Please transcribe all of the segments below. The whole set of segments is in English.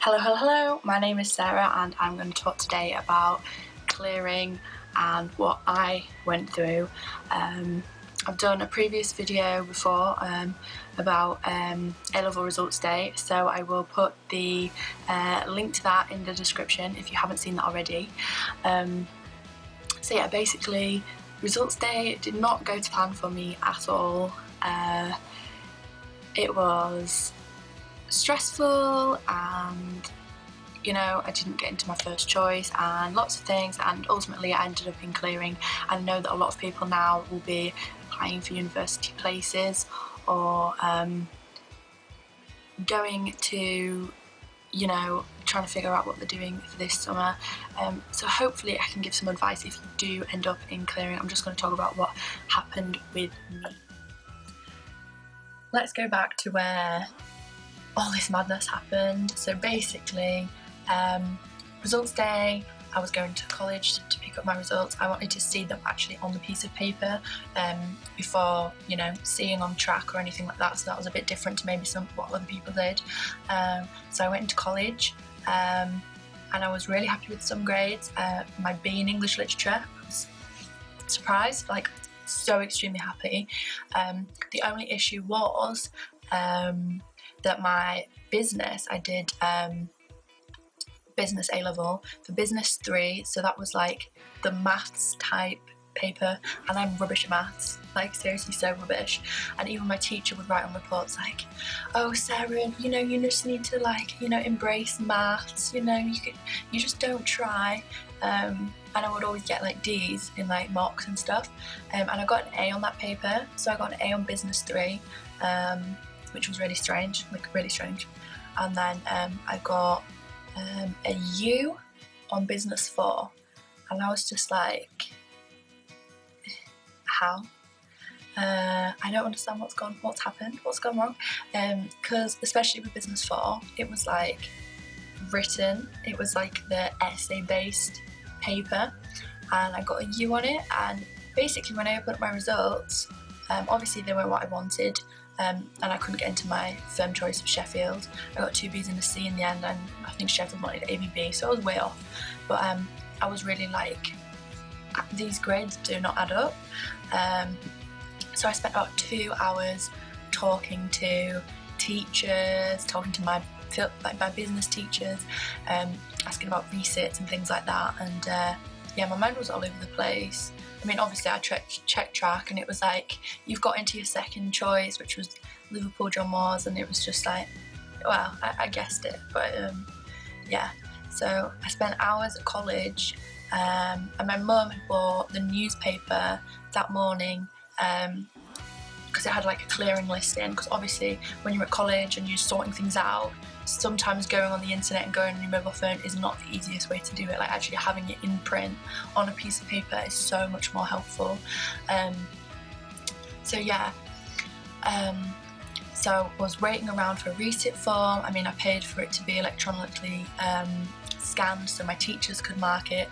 Hello, my name is Sarah and I'm going to talk today about clearing and what I went through. I've done a previous video before about A-level results day, so I will put the link to that in the description if you haven't seen that already. So yeah, basically results day did not go to plan for me at all. It was stressful and I didn't get into my first choice and lots of things, and ultimately I ended up in clearing. I know that a lot of people now will be applying for university places or going to trying to figure out what they're doing for this summer, so hopefully I can give some advice if you do end up in clearing. I'm just going to talk about what happened with me. Let's go back to where all this madness happened. So basically, results day, I was going to college to pick up my results. I wanted to see them actually on the piece of paper before seeing on track or anything like that, so that was a bit different to maybe what other people did. So I went into college and I was really happy with some grades. My B in English literature, I was surprised, so extremely happy. The only issue was that my business, I did business A-level for business 3, so that was the maths type paper, and I'm rubbish at maths, seriously so rubbish. And even my teacher would write on reports oh Sarah, you just need to embrace maths, you just don't try. And I would always get D's in mocks and stuff, and I got an A on that paper, so I got an A on business 3, which was really strange, and then I got a U on business 4, and I was just how? I don't understand what's gone wrong, because especially with business 4, it was written, it was the essay based paper, and I got a U on it. And basically when I opened up my results, obviously they weren't what I wanted, and I couldn't get into my firm choice of Sheffield. I got 2 B's and a C in the end, and I think Sheffield wanted ABB, so I was way off. But I was really these grades do not add up. So I spent about 2 hours talking to teachers, talking to my business teachers, asking about resits and things like that. And yeah, my mind was all over the place. I mean, obviously I checked track, and it was you've got into your second choice, which was Liverpool John Moores, and it was just well, I guessed it, but yeah. So I spent hours at college, and my mum had bought the newspaper that morning, because it had a clearing list in, because obviously when you're at college and you're sorting things out, sometimes going on the internet and going on your mobile phone is not the easiest way to do it. Actually having it in print on a piece of paper is so much more helpful. So yeah, so I was waiting around for a resit form. I mean, I paid for it to be electronically scanned so my teachers could mark it.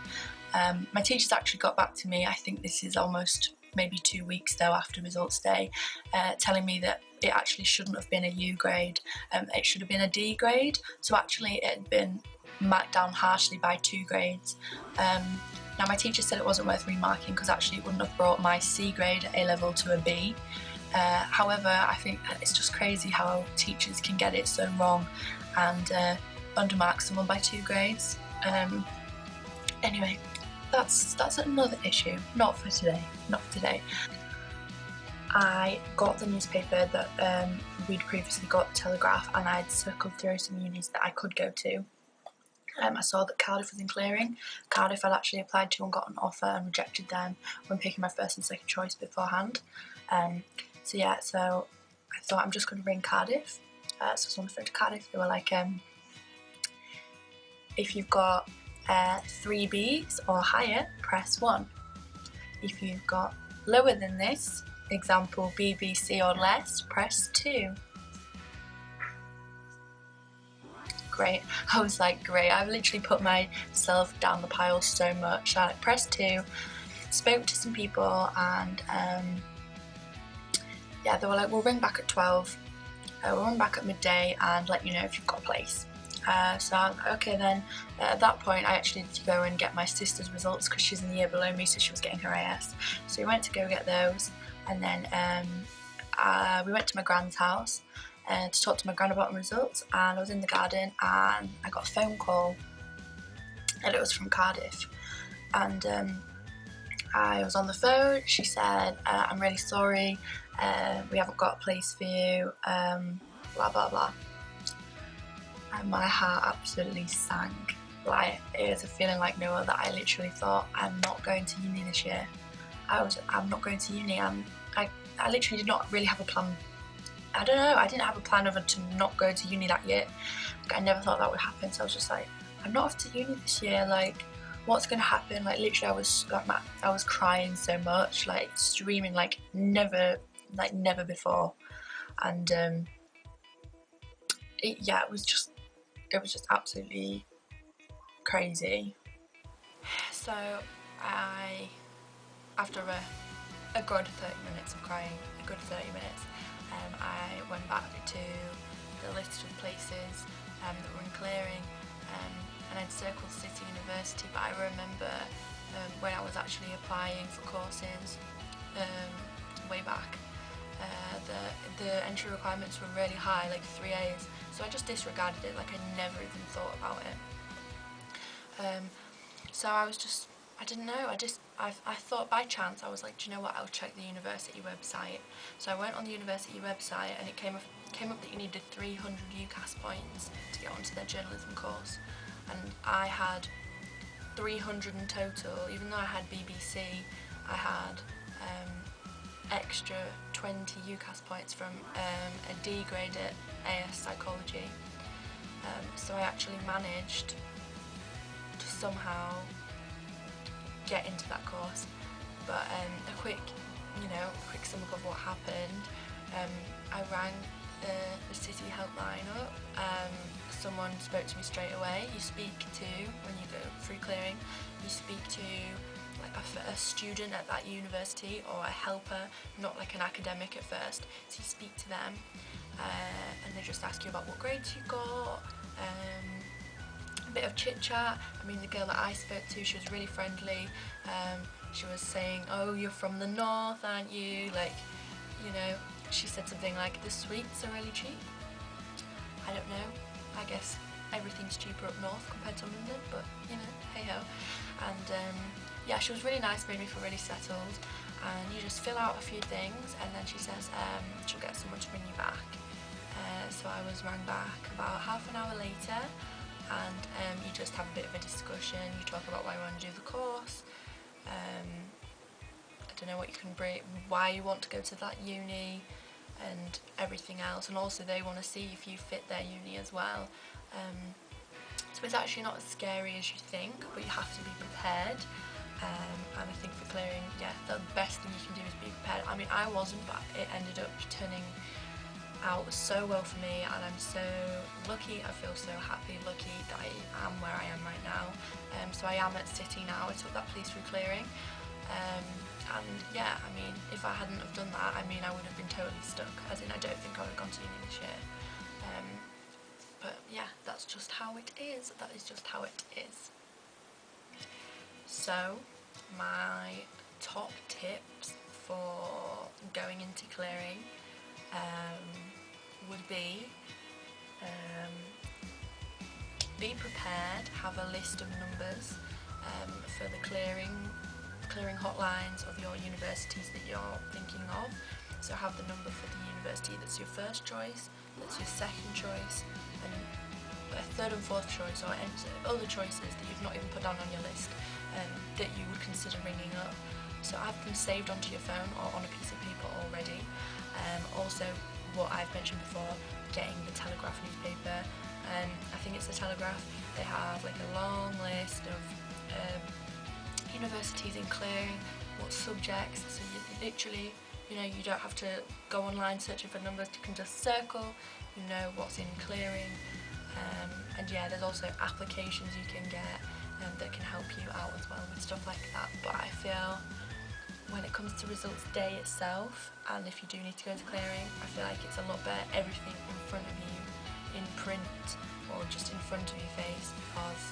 My teachers actually got back to me, I think this is almost maybe 2 weeks though after results day, telling me that it actually shouldn't have been a U grade, it should have been a D grade. So actually it had been marked down harshly by 2 grades. Now my teacher said it wasn't worth remarking because actually it wouldn't have brought my C grade at A-level to a B. However, I think it's just crazy how teachers can get it so wrong and undermark someone by 2 grades. Anyway, that's another issue, not for today. I got the newspaper that we'd previously got, the Telegraph, and I'd circled through some unis that I could go to. I saw that Cardiff was in clearing. Cardiff I'd actually applied to and got an offer and rejected them when picking my first and second choice beforehand. So yeah, so I thought I'm just going to ring Cardiff. So I was on the phone to Cardiff. They were if you've got 3 B's or higher, press 1. If you've got lower than this, example BBC or less, press 2. Great. I was great. I've literally put myself down the pile so much. I pressed 2, spoke to some people, and yeah, they were we'll ring back at 12, we'll ring back at midday and let you know if you've got a place. So I was like, okay then. At that point I actually needed to go and get my sister's results because she's in the year below me, so she was getting her AS. So we went to go get those, and then we went to my grand's house to talk to my gran about my results, and I was in the garden and I got a phone call, and it was from Cardiff, and I was on the phone. She said, I'm really sorry, we haven't got a place for you, blah blah blah. And my heart absolutely sank. Like, it was a feeling like no other. I literally thought, I'm not going to uni this year. I'm not going to uni. I literally did not really have a plan. I don't know, I didn't have a plan of to not go to uni that year. Like, I never thought that would happen, so I was just like, I'm not off to uni this year, like, what's going to happen? Like, literally I was crying so much, like streaming like never before. And it was just absolutely crazy. So after a good 30 minutes of crying, I went back to the list of places that were in clearing, and I'd circled City University, but I remember when I was actually applying for courses way back, the entry requirements were really high, like 3As, so I just disregarded it, like I never even thought about it. So I didn't know, I thought by chance, I was like, do you know what, I'll check the university website. So I went on the university website, and it came up that you needed 300 UCAS points to get onto their journalism course, and I had 300 in total. Even though I had BBC, I had extra 20 UCAS points from a D grade at AS Psychology. So I actually managed to somehow get into that course. But a quick sum up of what happened. I rang the city helpline up. Someone spoke to me straight away. You speak to, when you go through clearing, you speak to like a student at that university or a helper, not like an academic at first. So you speak to them, and they just ask you about what grades you got, a bit of chit chat. I mean, the girl that I spoke to, she was really friendly. She was saying, oh, you're from the north, aren't you? Like, you know, she said something like, the sweets are really cheap. I don't know, I guess everything's cheaper up north compared to London, but you know, hey ho. And yeah, she was really nice, made me feel really settled. And you just fill out a few things, and then she says she'll get someone to bring you back. So I was rang back about half an hour later, and you just have a bit of a discussion. You talk about why you want to do the course. I don't know what you can bring, why you want to go to that uni, and everything else. And also they want to see if you fit their uni as well. So it's actually not as scary as you think, but you have to be prepared. And I think for clearing, yeah, the best thing you can do is be prepared. I mean, I wasn't, but it ended up turning out so well for me, and I'm so lucky. I feel so happy, lucky that I am where I am right now. So I am at City now. I took that police through clearing, and yeah, I mean, if I hadn't have done that, I mean, I would have been totally stuck, as in I don't think I would have gone to uni this year. But yeah, that's just how it is. That is just how it is. So my top tips for going into clearing would be prepared, have a list of numbers for the clearing hotlines of your universities that you're thinking of. So have the number for the university that's your first choice, that's your second choice, and a third and fourth choice, or other choices that you've not even put down on your list that you would consider ringing up. So have them saved onto your phone or on a piece of paper already. Also, what I've mentioned before, getting the Telegraph newspaper. I think it's the Telegraph. They have like a long list of universities in clearing, what subjects. So you literally, you know, you don't have to go online searching for numbers. You can just circle, you know what's in clearing. And yeah, there's also applications you can get that can help you out as well with stuff like that. But I feel when it comes to results day itself, and if you do need to go to clearing, I feel like it's a lot better, everything in front of you in print or just in front of your face, because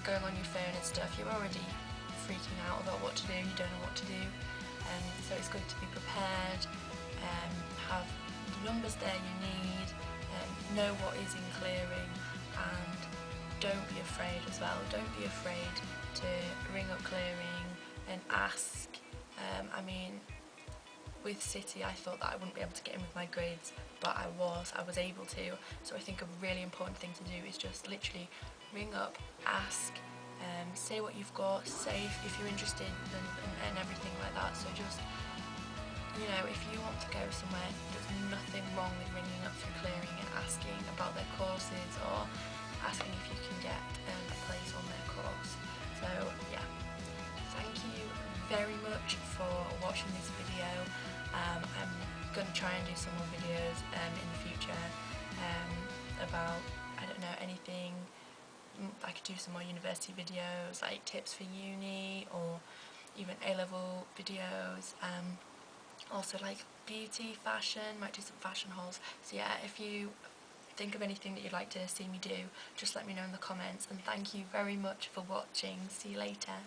going on your phone and stuff, you're already freaking out about what to do, you don't know what to do, so it's good to be prepared, have the numbers there you need, know what is in clearing, and don't be afraid as well. Don't be afraid to ring up clearing and ask. I mean, with City I thought that I wouldn't be able to get in with my grades, but I was able to. So I think a really important thing to do is just literally ring up, ask, say what you've got, say if you're interested and everything like that. So just, you know, if you want to go somewhere, there's nothing wrong with ringing up through clearing and asking about their courses, or asking if you can get a place on their course. So yeah, thank you very much for watching this video. I'm going to try and do some more videos in the future about, I don't know, anything. I could do some more university videos, like tips for uni, or even A-level videos. Also like beauty, fashion, might do some fashion hauls. So yeah, if you think of anything that you'd like to see me do, just let me know in the comments, and thank you very much for watching. See you later.